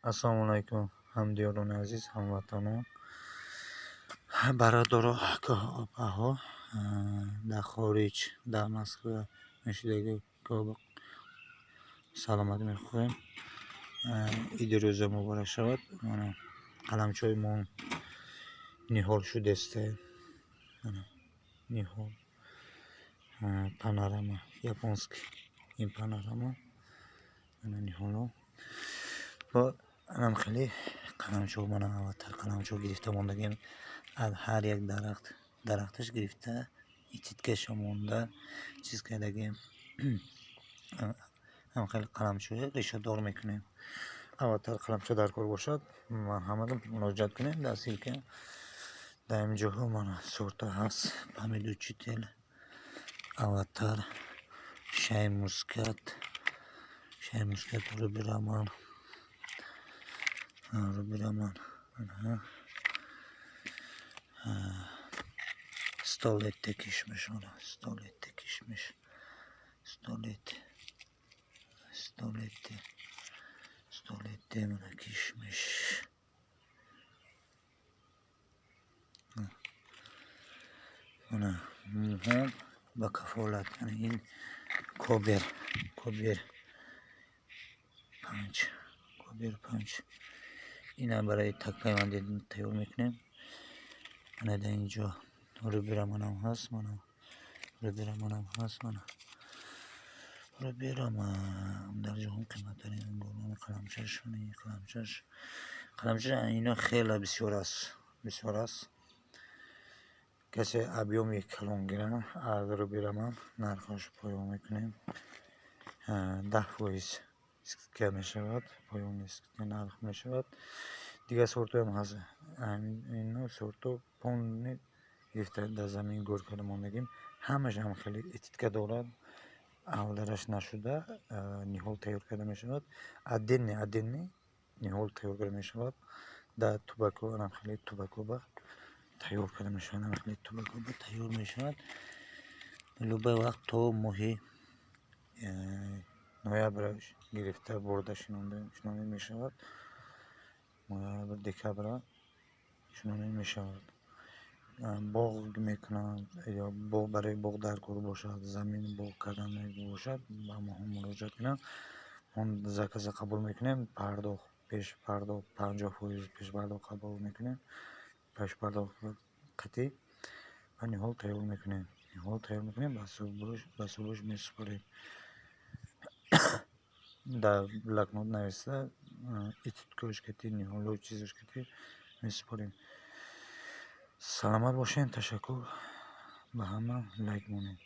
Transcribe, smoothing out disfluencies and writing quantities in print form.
Assalomu alaykum hamdiyorun aziz hamvatanon, baradoro aka opaho در خارج در مسکو نشدگی که سلامت میخوایم. ایده روز مبارک شود. قلمچوی مون نیهال شده است. نیهال پانوراما یابانسکی این پانوراما نیهالو با هم خیلی قلمچو من اوتر قلمچو گرفته موندگیم از هر یک درختش گرفته ایتیتکش مونده چیز کردگیم هم خیلی قلمچو ریشه دار میکنیم. اوتر قلمچو در کار باشد مرحمت مراجعت کنیم. دستی که در اینجاها من سورتا هست پامیدو چیتل اوتر شای موسکات رو برامان stolette kişmiş ona stolette bana kişmiş. Ona muhim ve kafolat yani in kober punch اینا برای تکه من تیار میکنیم. من در اینجا روبرامانم هست روبرامانم در جهان قیمت داریم. گلمان قلمچش اینا خیلی بسیار است. کسی ابیوم 1 کلون گیرم از روبرامان نرخش پایان میکنیم. 10% که میشود پایان است که نرخ میشود. دیگه سورتو هم هست. این سورتو پون گرفته در زمین گور کرده موندگیم. همش هم خیلی اتیتکه دارد. اول درش نشده نیهال تیار کرده میشود. عدنی نیهال تیار کرده میشود. در توباکو هم خیلی توباکو با تیار کرده میشود. لوبه وقت تو ماهی نویبر گرفته برده شنونده میشود. نویبر دکبر شنونده میشود. باغ میکنند یا باغ برای باغ در کار باشد زمین باغ کردن باشد با ما هم مراجعه کنند. اون زکات قبول میکنیم. پیش پرداخت 50% پیش پرداخت قبول میکنیم. پیش پرداخت قطعی و نیهال تیار میکنیم. با صبحش میسپاریم. در بلاکنوت نوشته ایتیتکوش کتی نیهالو چیزش کتی میسپاریم. سلامت باشین. تشکر به همه. لایک مونید.